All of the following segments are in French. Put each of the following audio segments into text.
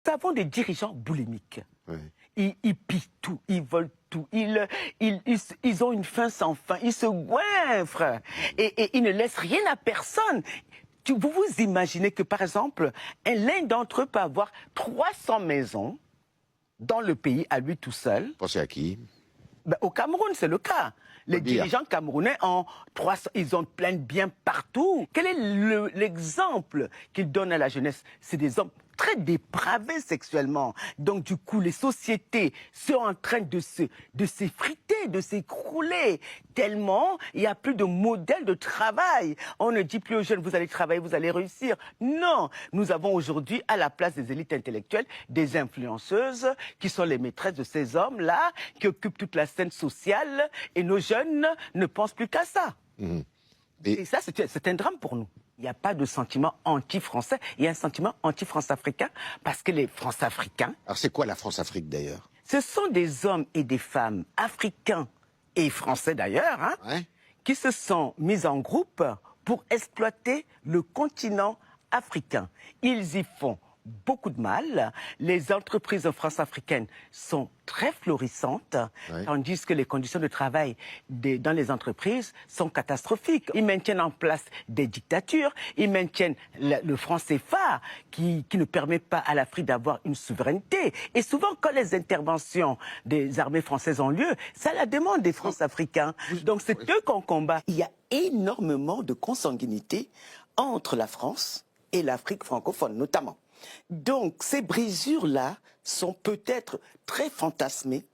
Nous avons des dirigeants boulimiques. Oui. Ils pillent tout, ils volent tout, ils ont une faim sans fin, ils se goinfrent et ils ne laissent rien à personne. Vous vous imaginez que, par exemple, l'un d'entre eux peut avoir 300 maisons dans le pays à lui tout seul. Pensez à qui? Ben, au Cameroun, c'est le cas. Les dirigeants camerounais ont 300, ils ont plein de biens partout. Quel est l'exemple qu'ils donnent à la jeunesse? C'est des hommes très dépravés sexuellement. Donc du coup, les sociétés sont en train de s'effriter, de s'écrouler, tellement il n'y a plus de modèle de travail. On ne dit plus aux jeunes, vous allez travailler, vous allez réussir. Non, nous avons aujourd'hui, à la place des élites intellectuelles, des influenceuses qui sont les maîtresses de ces hommes-là, qui occupent toute la scène sociale, et nos jeunes ne pensent plus qu'à ça. Mmh. Et ça, c'est un drame pour nous. Il n'y a pas de sentiment anti-français, il y a un sentiment anti-France-africain, parce que les France-africains... Alors c'est quoi la France-Afrique d'ailleurs? Ce sont des hommes et des femmes africains, et français d'ailleurs, hein, Ouais. qui se sont mis en groupe pour exploiter le continent africain. Ils y font beaucoup de mal. Les entreprises France-africaines sont très florissantes, Ouais. tandis que les conditions de travail dans les entreprises sont catastrophiques. Ils maintiennent en place des dictatures, ils maintiennent le franc CFA qui ne permet pas à l'Afrique d'avoir une souveraineté. Et souvent, quand les interventions des armées françaises ont lieu, ça la demande des France-africains. Donc c'est eux qu'on combat. Il y a énormément de consanguinité entre la France et l'Afrique francophone, notamment. Donc, ces brisures-là sont peut-être très fantasmées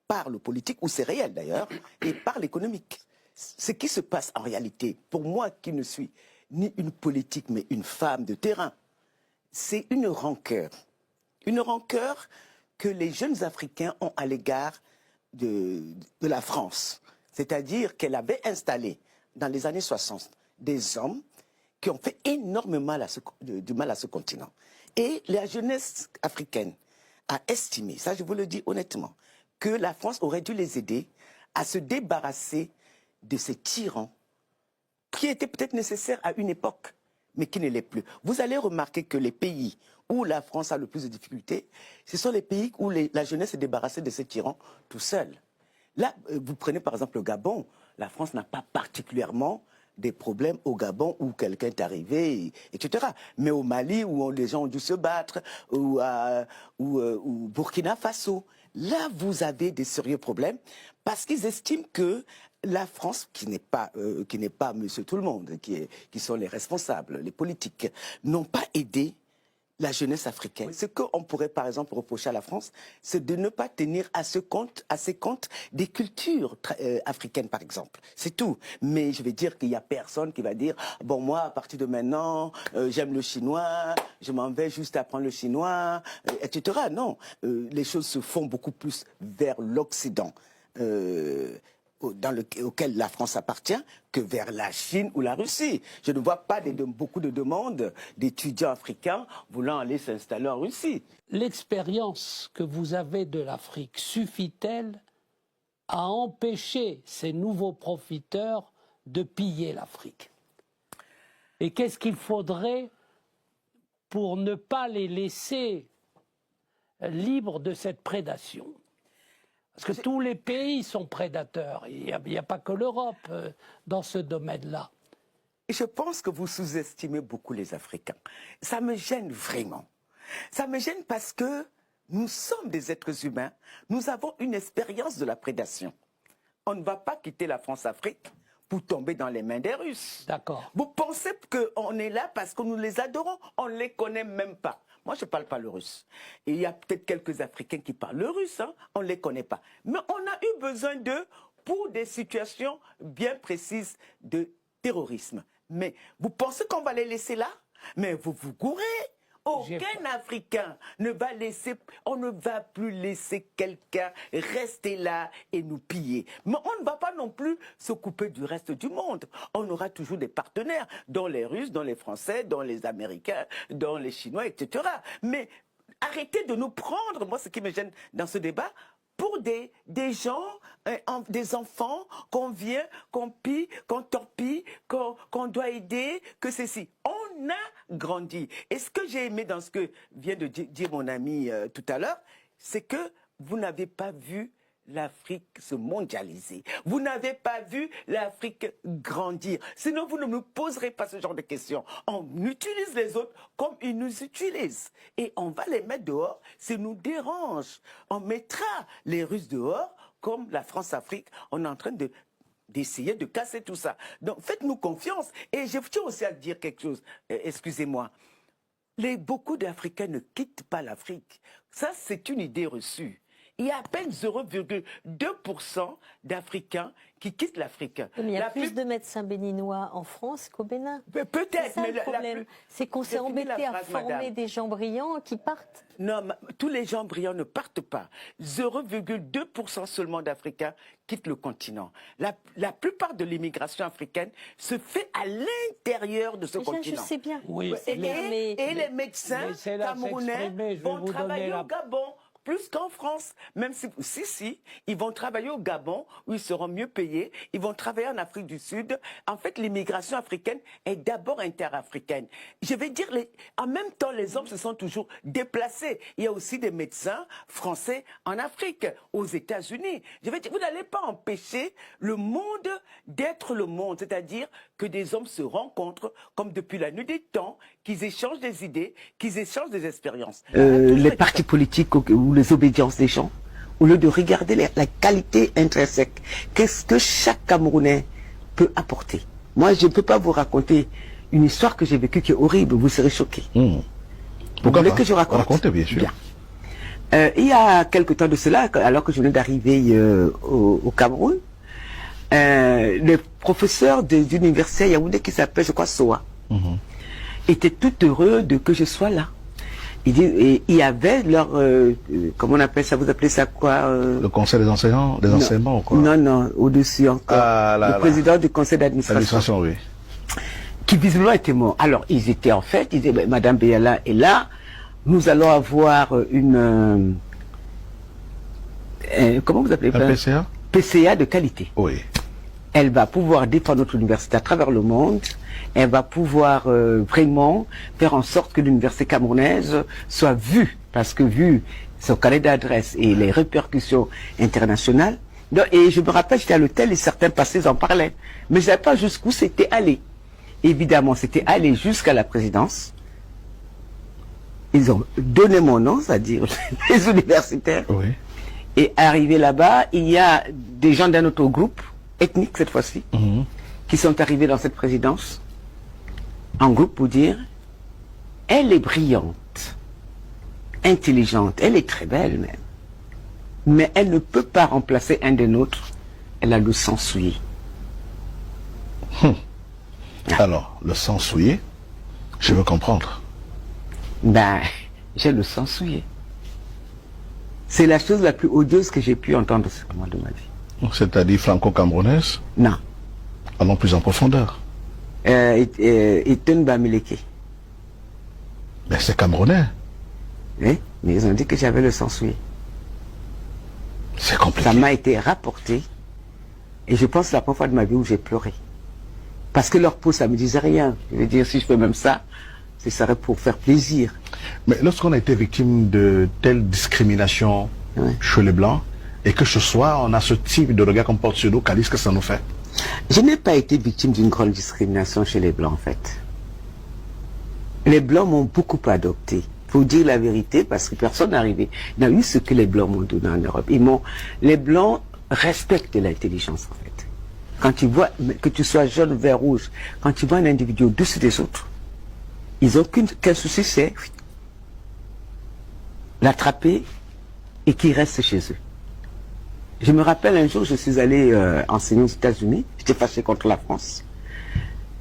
par le politique, ou c'est réel d'ailleurs, et par l'économique. Ce qui se passe en réalité, pour moi qui ne suis ni une politique, mais une femme de terrain, c'est une rancœur. Une rancœur que les jeunes Africains ont à l'égard de la France. C'est-à-dire qu'elle avait installé, dans les années 60, des hommes qui ont fait énormément du mal à ce continent. Et la jeunesse africaine a estimé, ça je vous le dis honnêtement, que la France aurait dû les aider à se débarrasser de ces tyrans qui étaient peut-être nécessaires à une époque, mais qui ne l'est plus. Vous allez remarquer que les pays où la France a le plus de difficultés, ce sont les pays où la jeunesse s'est débarrassée de ces tyrans tout seul. Là, vous prenez par exemple le Gabon, la France n'a pas particulièrement des problèmes au Gabon où quelqu'un est arrivé, etc. Mais au Mali, où les gens ont dû se battre, ou Burkina Faso, là, vous avez des sérieux problèmes parce qu'ils estiment que la France, qui n'est pas Monsieur Tout-le-Monde, qui sont les responsables, les politiques, n'ont pas aidé la jeunesse africaine. Ce qu'on pourrait par exemple reprocher à la France, c'est de ne pas tenir à ses comptes des cultures africaines par exemple. C'est tout. Mais je vais dire qu'il n'y a personne qui va dire « Bon, moi, à partir de maintenant, j'aime le chinois, je m'en vais juste apprendre le chinois, etc. » Non, les choses se font beaucoup plus vers l'Occident. Auquel la France appartient, que vers la Chine ou la Russie. Je ne vois pas beaucoup de demandes d'étudiants africains voulant aller s'installer en Russie. L'expérience que vous avez de l'Afrique suffit-elle à empêcher ces nouveaux profiteurs de piller l'Afrique? Et qu'est-ce qu'il faudrait pour ne pas les laisser libres de cette prédation? Parce que tous les pays sont prédateurs. Il n'y a pas que l'Europe dans ce domaine-là. Je pense que vous sous-estimez beaucoup les Africains. Ça me gêne vraiment. Ça me gêne parce que nous sommes des êtres humains. Nous avons une expérience de la prédation. On ne va pas quitter la France-Afrique pour tomber dans les mains des Russes. D'accord. Vous pensez qu'on est là parce que nous les adorons? On ne les connaît même pas. Moi, je ne parle pas le russe. Et il y a peut-être quelques Africains qui parlent le russe, hein, on ne les connaît pas. Mais on a eu besoin d'eux pour des situations bien précises de terrorisme. Mais vous pensez qu'on va les laisser là? Mais vous vous gourrez. Aucun Africain ne va laisser, on ne va plus laisser quelqu'un rester là et nous piller. Mais on ne va pas non plus se couper du reste du monde. On aura toujours des partenaires, dont les Russes, dont les Français, dont les Américains, dont les Chinois, etc. Mais arrêtez de nous prendre, moi ce qui me gêne dans ce débat, pour des gens, des enfants qu'on vient, qu'on pille, qu'on torpille, qu'on doit aider, que ceci. On a grandi. Et ce que j'ai aimé dans ce que vient de dire mon ami tout à l'heure, c'est que vous n'avez pas vu l'Afrique se mondialiser. Vous n'avez pas vu l'Afrique grandir. Sinon, vous ne me poserez pas ce genre de questions. On utilise les autres comme ils nous utilisent. Et on va les mettre dehors. Ça nous dérange. On mettra les Russes dehors comme la France-Afrique. On est en train d'essayer de casser tout ça. Donc, faites-nous confiance. Et je tiens aussi à dire quelque chose. Excusez-moi. Beaucoup d'Africains ne quittent pas l'Afrique. Ça, c'est une idée reçue. Il y a à peine 0,2% d'Africains qui quittent l'Afrique. Mais il y a plus de médecins béninois en France qu'au Bénin. Peut-être, mais le problème, c'est qu'on s'est embêté à former des gens brillants qui partent. Non, tous les gens brillants ne partent pas. 0,2% seulement d'Africains quittent le continent. La plupart de l'immigration africaine se fait à l'intérieur de ce continent. Je sais bien. Oui, et les médecins camerounais vont travailler au Gabon. Plus qu'en France, même si, ils vont travailler au Gabon, où ils seront mieux payés, ils vont travailler en Afrique du Sud. En fait, l'immigration africaine est d'abord interafricaine. Je vais dire, en même temps, les hommes se sont toujours déplacés. Il y a aussi des médecins français en Afrique, aux États-Unis. Je vais dire, vous n'allez pas empêcher le monde d'être le monde, c'est-à-dire que des hommes se rencontrent, comme depuis la nuit des temps, qu'ils échangent des idées, qu'ils échangent des expériences. Les partis politiques ou les obédiences des gens, au lieu de regarder la qualité intrinsèque, qu'est-ce que chaque Camerounais peut apporter. Moi, je ne peux pas vous raconter une histoire que j'ai vécue qui est horrible, vous serez choqués. Pourquoi vous voulez pas que je raconte? Racontez, bien sûr. Bien. Il y a quelque temps de cela, alors que je venais d'arriver au Cameroun, le professeur d'une université à Yaoundé qui s'appelle, je crois, SOA, était tout heureux que je sois là. Il y avait leur, comment on appelle ça, vous appelez ça quoi Le conseil des enseignants, des enseignements ou quoi? Non, au-dessus encore. Le président du conseil d'administration. Oui. Qui visiblement était mort. Alors, ils étaient en fait, ils disaient, Madame Béala est là, nous allons avoir une... comment vous appelez ça? Un PCA? PCA de qualité. Oui. Elle va pouvoir défendre notre université à travers le monde. Elle va pouvoir vraiment faire en sorte que l'université camerounaise soit vue, parce que vu son carnet d'adresse et les répercussions internationales. Et je me rappelle, j'étais à l'hôtel et certains passés en parlaient. Mais je ne savais pas jusqu'où c'était allé. Évidemment, c'était allé jusqu'à la présidence. Ils ont donné mon nom, c'est-à-dire les universitaires. Oui. Et arrivé là-bas, il y a des gens d'un autre groupe, ethnique cette fois-ci, qui sont arrivés dans cette présidence, en groupe pour dire, elle est brillante, intelligente, elle est très belle même, mais elle ne peut pas remplacer un des nôtres, elle a le sang souillé. Alors, le sang souillé, je veux comprendre. Ben, j'ai le sang souillé. C'est la chose la plus odieuse que j'ai pu entendre ce moment de ma vie. C'est-à-dire franco-camerounaise? Non. Allons plus en profondeur. Eten Bamileke. Mais c'est camerounais. Oui, mais ils ont dit que j'avais le sang souillé. C'est compliqué. Ça m'a été rapporté. Et je pense que c'est la première fois de ma vie où j'ai pleuré. Parce que leur peau, ça me disait rien. Je veux dire, si je fais même ça, ce serait pour faire plaisir. Mais lorsqu'on a été victime de telle discrimination chez les Blancs, et que ce soir, on a ce type de regard qu'on porte sur nous, qu'est-ce que ça nous fait? Je n'ai pas été victime d'une grande discrimination chez les Blancs, en fait. Les Blancs m'ont beaucoup adopté. Il faut dire la vérité, parce que personne n'est arrivé. Il y a eu ce que les Blancs m'ont donné en Europe. Les Blancs respectent l'intelligence, en fait. Quand ils voient que tu sois jaune, vert, rouge, quand ils voient un individu au-dessus des autres, ils n'ont qu'un souci, c'est l'attraper et qu'il reste chez eux. Je me rappelle un jour, je suis allé enseigner aux États-Unis. J'étais fâché contre la France.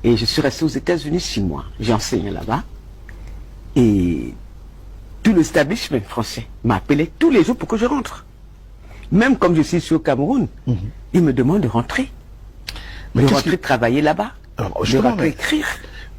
Et je suis resté aux États-Unis 6 mois. J'ai enseigné là-bas. Et tout l'establishment français m'a appelé tous les jours pour que je rentre. Même comme je suis ici au Cameroun, ils me demandent de rentrer. Mais de rentrer travailler là-bas. De rentrer écrire.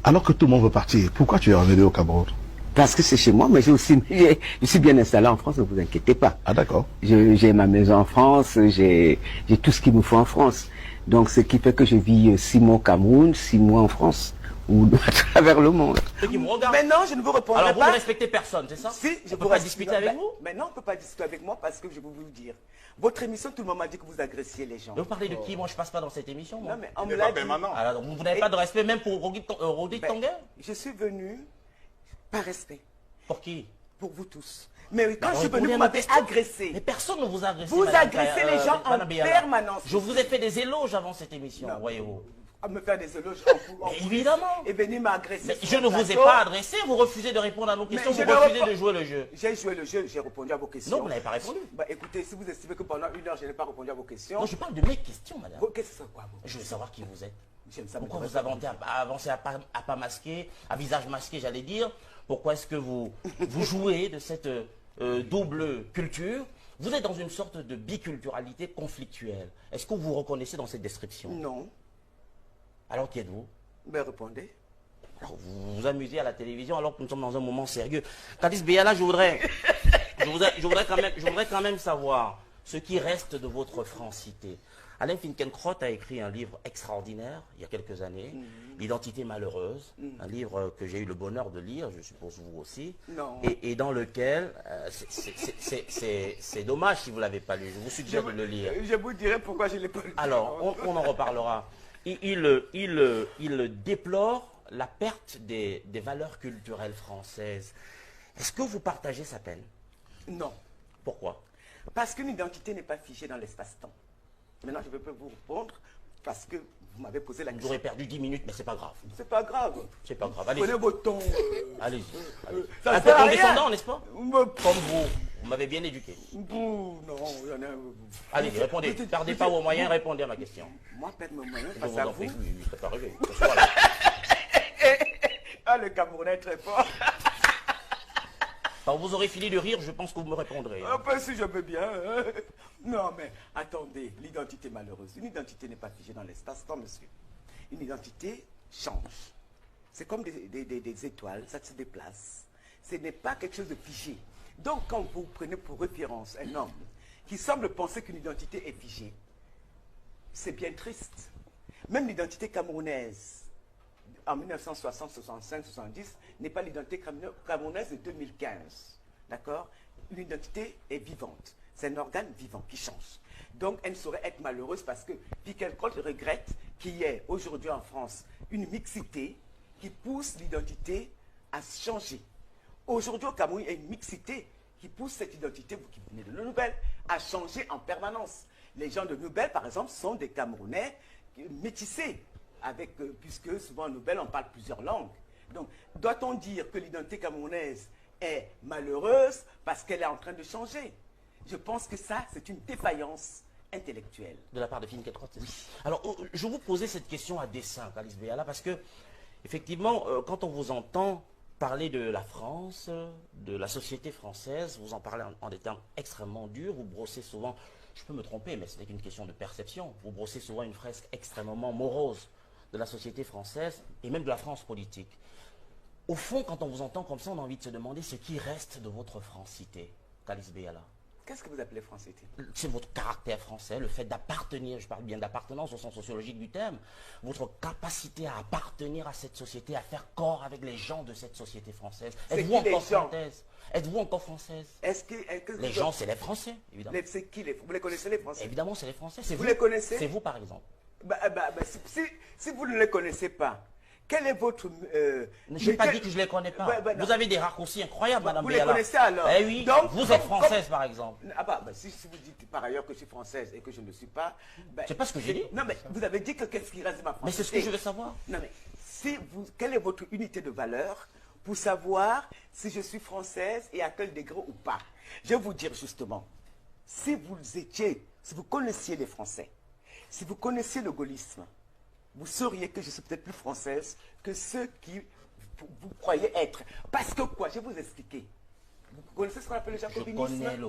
Alors que tout le monde veut partir, pourquoi tu es revenu au Cameroun? Parce que c'est chez moi, mais je suis bien installé en France, ne vous inquiétez pas. Ah d'accord. J'ai ma maison en France, j'ai tout ce qu'il me faut en France. Donc ce qui fait que je vis 6 mois au Cameroun, 6 mois en France, ou à travers le monde. Ceux qui me regardent. Mais non, je ne vous répondrai Alors vous pas. ne respectez personne, c'est ça? Si, je ne peux pas discuter avec vous? Mais non, on ne peut pas discuter avec moi parce que je vais vous dire. Votre émission, tout le monde m'a dit que vous agressiez les gens. Mais vous parlez de qui? Moi, je passe pas dans cette émission. Moi. Non, mais on me l'a dit. Alors, vous n'avez pas de respect même pour Rodi Tonguin? Je suis venu par respect. Pour qui? Pour vous tous. Mais quand Alors, je suis venu, répondez vous à ma m'avez question. agressé. Mais personne ne vous a agressé. Vous madame agressez les gens en Madame Biala. permanence. Je vous ai fait des éloges avant cette émission, Non. voyez-vous. À me faire des éloges en Mais évidemment. et venir m'agresser. Mais sur je le ne vous ai plateau. pas adressé, vous refusez de répondre à nos questions, je vous ne refusez réponds- de jouer le jeu. J'ai joué le jeu, j'ai répondu à vos questions. Non, vous n'avez pas répondu. Bah, écoutez, si vous estimez que pendant 1 heure, je n'ai pas répondu à vos questions. Non, je parle de mes questions, madame. Qu'est-ce que c'est quoi vous Je veux savoir qui vous êtes. J'aime ça, Pourquoi mais vous avancez à pas masqué, à visage masqué, j'allais dire? Pourquoi est-ce que vous jouez de cette double culture? Vous êtes dans une sorte de biculturalité conflictuelle. Est-ce que vous vous reconnaissez dans cette description? Non. Alors qui êtes-vous? Ben répondez. Alors, vous vous amusez à la télévision alors que nous sommes dans un moment sérieux. Kadis Biala, je voudrais quand même savoir ce qui reste de votre francité. Alain Finkielkraut a écrit un livre extraordinaire il y a quelques années, L'identité malheureuse, un livre que j'ai eu le bonheur de lire, je suppose vous aussi, Non. et dans lequel, c'est dommage si vous ne l'avez pas lu, je vous suggère de le lire. Je vous dirai pourquoi je ne l'ai pas lu. Alors, on en reparlera. Il déplore la perte des valeurs culturelles françaises. Est-ce que vous partagez sa peine? Non. Pourquoi? Parce qu'une identité n'est pas figée dans l'espace-temps. Maintenant, je ne peux pas vous répondre parce que vous m'avez posé la Vous question. aurez perdu 10 minutes, mais c'est pas grave. C'est pas grave. C'est pas grave. Allez-y. Prenez vos tons. Allez-y. Ça Un peu sert à rien. condescendant, n'est-ce pas? Me- Comme vous. Vous m'avez bien éduqué. Bouh, non, il y en a. Allez, répondez. Ne perdez pas vos moyens, répondez à ma question. Moi, perdre mes moyens Je face vous à en prie. vous. Oui, ça peut arriver. Ce soir, là. Ah, le Camerounais est très fort. Quand vous aurez fini de rire, je pense que vous me répondrez. Un peu si je veux bien. Hein. Non, mais attendez, l'identité malheureuse. Une identité n'est pas figée dans l'espace-temps, monsieur. Une identité change. C'est comme des étoiles, ça se déplace. Ce n'est pas quelque chose de figé. Donc, quand vous prenez pour référence un homme qui semble penser qu'une identité est figée, c'est bien triste. Même l'identité camerounaise, en 1960, 65, 70, n'est pas l'identité camerounaise de 2015. D'accord? Une identité est vivante. C'est un organe vivant qui change. Donc, elle ne saurait être malheureuse parce que Finkielkraut regrette qu'il y ait aujourd'hui en France une mixité qui pousse l'identité à changer. Aujourd'hui au Cameroun, il y a une mixité qui pousse cette identité, vous qui venez de nos nouvelles, à changer en permanence. Les gens de Nouvelle, par exemple, sont des Camerounais métissés, puisque souvent en Nouvelle, on parle plusieurs langues. Donc, doit-on dire que l'identité camerounaise est malheureuse parce qu'elle est en train de changer? Je pense que ça, c'est une défaillance intellectuelle. De la part de Finkielkraut, c'est ça? Alors, je vous posais cette question à dessein, Kadis Biala, parce que, effectivement, quand on vous entend parler de la France, de la société française, vous en parlez en des termes extrêmement durs, vous brossez souvent, je peux me tromper, mais ce n'est qu'une question de perception, vous brossez souvent une fresque extrêmement morose de la société française et même de la France politique. Au fond, quand on vous entend comme ça, on a envie de se demander ce qui reste de votre francité, Kadis Biala. Qu'est-ce que vous appelez francité? C'est votre caractère français, le fait d'appartenir, je parle bien d'appartenance au sens sociologique du terme, votre capacité à appartenir à cette société, à faire corps avec les gens de cette société française. Êtes-vous encore française? Êtes-vous encore française? Les gens, c'est les Français, évidemment. C'est qui les Vous les connaissez, les Français? Évidemment, c'est les Français. Vous les connaissez? C'est vous, par exemple. Si vous ne les connaissez pas, quel est votre... Je n'ai pas dit que je ne les connais pas. Vous avez des raccourcis incroyables, Madame Vous Biala. les connaissez alors? Eh oui, donc, vous êtes française, par exemple. Si vous dites par ailleurs que je suis française et que je ne le suis pas... C'est pas ce que j'ai dit. Non, mais vous avez dit que qu'est-ce qui reste de ma française? Mais c'est ce que je veux savoir. Non, mais quelle est votre unité de valeur pour savoir si je suis française et à quel degré ou pas? Je vais vous dire justement, si vous connaissiez les Français, si vous connaissiez le gaullisme, vous sauriez que je suis peut-être plus française que ceux qui vous croyez être. Parce que quoi? Je vais vous expliquer. Vous connaissez ce qu'on appelle le jacobinisme? Je connais le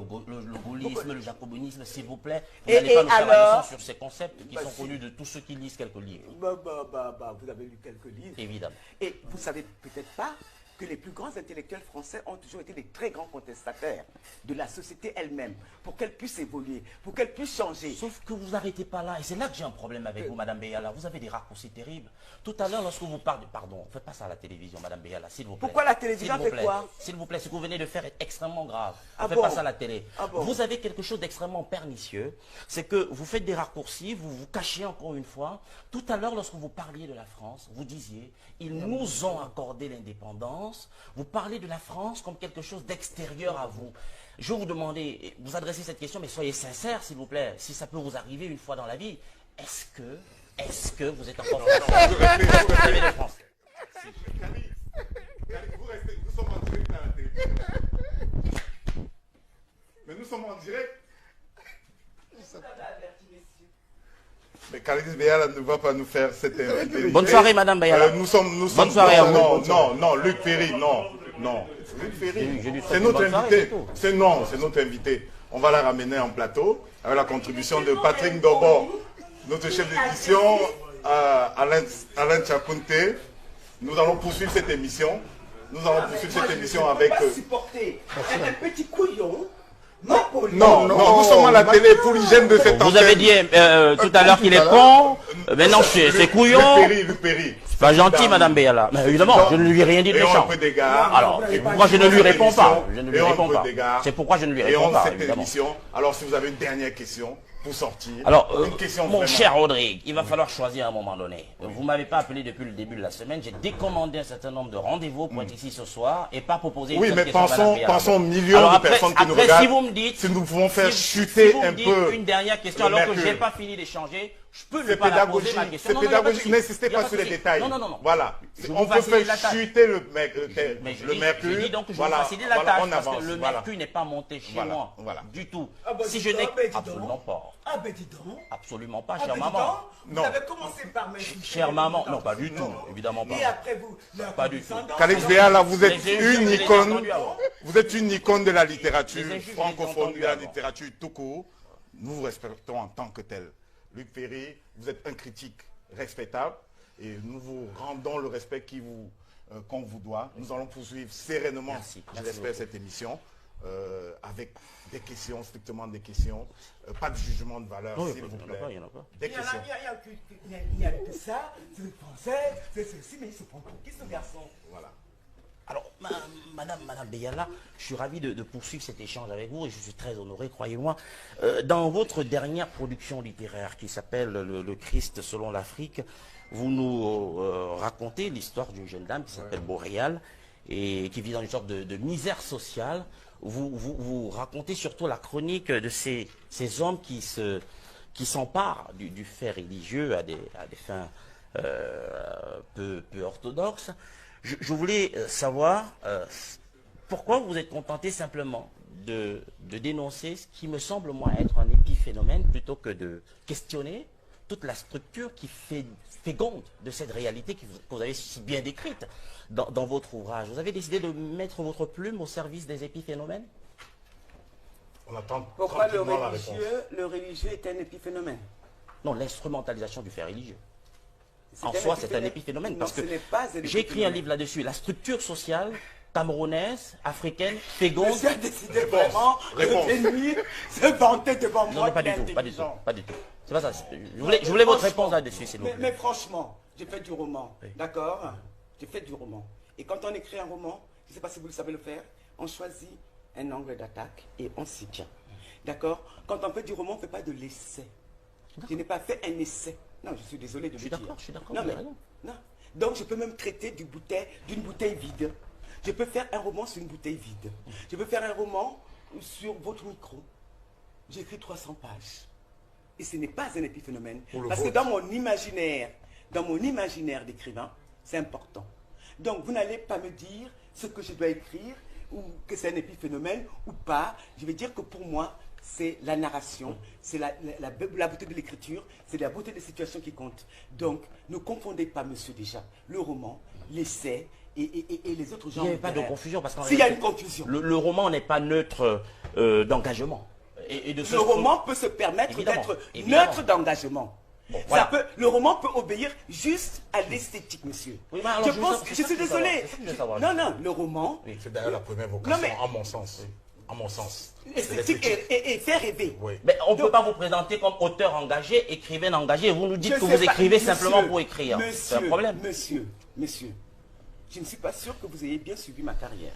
gaullisme, le jacobinisme, s'il vous plaît. Vous Et n'allez pas nous faire la alors? leçon sur ces concepts qui sont connus de tous ceux qui lisent quelques livres. Vous avez lu quelques livres. Évidemment. Et vous ne savez peut-être pas que les plus grands intellectuels français ont toujours été des très grands contestataires de la société elle-même, pour qu'elle puisse évoluer, pour qu'elle puisse changer. Sauf que vous n'arrêtez pas là, et c'est là que j'ai un problème avec vous, Madame Beyala. Vous avez des raccourcis terribles. Tout à l'heure, lorsque vous parlez... Pardon, faites pas ça à la télévision, Madame Beyala, s'il vous plaît. Pourquoi la télévision fait quoi? S'il vous plaît, ce que vous venez de faire est extrêmement grave. Ah Faites bon? pas ça à la télé. Ah bon? Vous avez quelque chose d'extrêmement pernicieux, c'est que vous faites des raccourcis, vous vous cachez encore une fois. Tout à l'heure, lorsque vous parliez de la France, vous disiez, ils nous ont accordé l'indépendance. Vous parlez de la France comme quelque chose d'extérieur à vous. Je vais vous demander, vous adressez cette question, mais soyez sincère, s'il vous plaît, si ça peut vous arriver une fois dans la vie. Est-ce que vous êtes encore français? de France. Vous restez, nous sommes en direct à la télévision. Mais nous sommes en direct. Mais Kalilis Beyala ne va pas nous faire cette invité. Bonne soirée, Madame Beyala. Nous sommes Bonne soirée à vous. Non, Luc Ferry, non. Luc Ferry, c'est notre invité. C'est notre invité. On va la ramener en plateau avec la contribution de Patrick Dobo, notre chef d'édition, Alain Tchakounte. Nous allons poursuivre cette émission. Avec... supporter un petit couillon. Non, nous sommes à la télé pour l'hygiène de cette antenne. Vous avez dit tout à l'heure qu'il est con. Maintenant, c'est couillon. Luc Ferry. C'est pas gentil, Madame Beyala. Mais évidemment, je ne lui ai rien dit de méchant. Alors, c'est pourquoi je ne lui réponds pas. C'est pourquoi je ne lui réponds pas, évidemment. Alors, si vous avez une dernière question pour sortir. Alors, une question mon vraiment... cher Rodrigue, il va falloir choisir à un moment donné. Vous ne m'avez pas appelé depuis le début de la semaine. J'ai décommandé un certain nombre de rendez-vous pour être ici ce soir et pas proposer une mais question à Madame Beyala. pensons aux millions de personnes qui nous regardent. Si vous me dites, si nous pouvons faire chuter un peu une dernière question alors que je n'ai pas fini d'échanger, je peux ne pas la poser ma question. C'est pédagogique, n'insistez pas sur les détails. Non. Voilà. On peut faire chuter le mercure. Je dis donc que je vous facilite la tâche parce que le mercure n'est pas monté chez moi du tout. Si je n'ai absolument pas. Ah ben dis donc. Absolument pas, chère maman. Vous avez commencé par me... Chère maman, non pas du tout, évidemment pas. Et après vous, pas du tout. Kalilis Beyala, vous êtes une icône. Vous êtes une icône de la littérature francophone, de la littérature tout court. Nous vous respectons en tant que tel. Luc Ferry, vous êtes un critique respectable et nous vous rendons le respect qu'on vous doit. Nous allons poursuivre sérénement, j'espère, cette émission avec des questions, strictement des questions, pas de jugement de valeur, s'il vous plaît. Il y en a pas. Il y a que ça, c'est le français, c'est ceci, mais il se prend pour qui ce garçon? Voilà. Alors, Madame Beyala, je suis ravi de poursuivre cet échange avec vous et je suis très honoré, croyez-moi. Dans votre dernière production littéraire qui s'appelle Le Christ selon l'Afrique, vous nous racontez l'histoire d'une jeune dame qui s'appelle Boréal et qui vit dans une sorte de misère sociale. Vous racontez surtout la chronique de ces hommes qui s'emparent du fait religieux à des fins peu orthodoxes. Je voulais savoir pourquoi vous êtes contenté simplement de dénoncer ce qui me semble moi être un épiphénomène plutôt que de questionner toute la structure qui fait féconde de cette réalité que vous avez si bien décrite dans votre ouvrage. Vous avez décidé de mettre votre plume au service des épiphénomènes? On attend Pourquoi le tranquillement la réponse. religieux est un épiphénomène? Non, l'instrumentalisation du fait religieux. En soi, c'est un épiphénomène Non, parce que ce n'est pas un j'ai écrit un épiphénomène. livre là-dessus. La structure sociale camerounaise, africaine, féconde. Monsieur a décidé vraiment de venir se vanter devant moi. Non, pas du tout, pas du tout. C'est pas ça. Je voulais votre réponse là-dessus, s'il vous plaît. Mais franchement, j'ai fait du roman, d'accord? J'ai fait du roman. Et quand on écrit un roman, je ne sais pas si vous le savez le faire, on choisit un angle d'attaque et on s'y tient. D'accord? Quand on fait du roman, on ne fait pas de l'essai. Je n'ai pas fait un essai. Non, je suis désolé de le dire. Je suis d'accord, Non, vous mais, avez raison. non. Donc, je peux même traiter d'une bouteille vide. Je peux faire un roman sur une bouteille vide. Je peux faire un roman sur votre micro. J'ai écrit 300 pages. Et ce n'est pas un épiphénomène. Parce que dans mon imaginaire d'écrivain, c'est important. Donc, vous n'allez pas me dire ce que je dois écrire, ou que c'est un épiphénomène, ou pas. Je vais dire que pour moi, c'est la narration, c'est la beauté de l'écriture, c'est la beauté des situations qui comptent. Donc, ne confondez pas, monsieur, déjà, le roman, l'essai et les autres genres. Il n'y avait pas de confusion parce qu'en S'il y a une confusion. Le roman n'est pas neutre d'engagement. Le roman peut se permettre d'être neutre d'engagement. Bon, voilà. Le roman peut obéir juste à l'esthétique, monsieur. Oui, mais alors, je suis désolé. Non, le roman... Oui, c'est d'ailleurs la première vocation, Non, mais- à mon sens. À mon sens. L'esthétique et faire rêver. Oui. Mais on ne peut pas vous présenter comme auteur engagé, écrivain engagé. Vous nous dites que vous écrivez simplement pour écrire. C'est un problème. Monsieur, je ne suis pas sûr que vous ayez bien suivi ma carrière.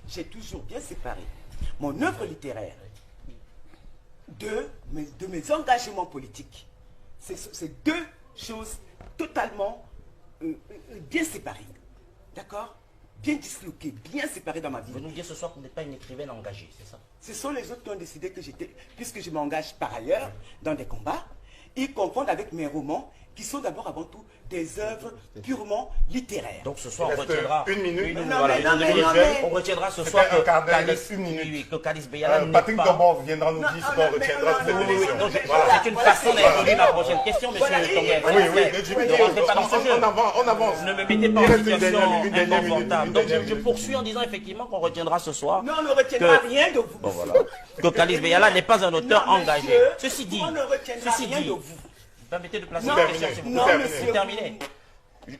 J'ai toujours bien séparé mon œuvre littéraire de mes engagements politiques. C'est deux choses totalement bien séparées. D'accord? Bien disloquées, bien séparées dans ma vie. Vous nous dites ce soir que vous n'êtes pas une écrivaine engagée, c'est ça? Ce sont les autres qui ont décidé que puisque je m'engage par ailleurs dans des combats, ils confondent avec mes romans qui sont d'abord avant tout des œuvres purement littéraires. Donc ce soir, on Reste retiendra une minute. On retiendra ce soir un quart d'heure, il que reste une minute. Calice Beyala n'est Patrick pas... Dobor viendra nous dire ce qu'on retiendra de cette émission. Voilà. C'est une façon d'introduire ma prochaine question, monsieur Tonguet. Oui, je veux Ne rentrez pas dans ce jeu. on avance. Ne me mettez pas Il en reste une situation dernière minute, inconfortable. Donc une je poursuis en disant effectivement qu'on retiendra ce soir Non, on ne retiendra rien de vous. Bon, voilà. Que Kalice Beyala n'est pas un auteur Non, engagé. monsieur, Ceci dit, on ne retiendra rien de vous. permettez de placer Non, une question, s'il vous non, plaît. monsieur. C'est terminé.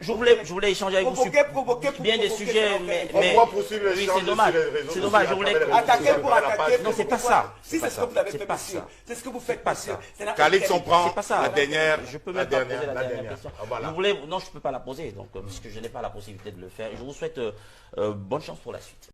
Je voulais échanger avec vous sur Provoquer, bien des provoquer, sujets, provoquer. mais On va poursuivre oui, l'échange c'est dommage. sur les réseaux C'est dommage. Je sociaux, voulais à travers les Attaquer réseaux pour sociaux, attaquer. Non, c'est pas ça. Si c'est ce que vous avez C'est fait, pas monsieur. ça. C'est ce que vous faites, pas monsieur. ça. Ça n'a Calix, aucun- on prend C'est pas ça. la dernière. Je peux même pas poser la la dernière question. Ah, voilà. Vous voulez... Non, je peux pas la poser, donc puisque je n'ai pas la possibilité de le faire. Je vous souhaite bonne chance pour la suite.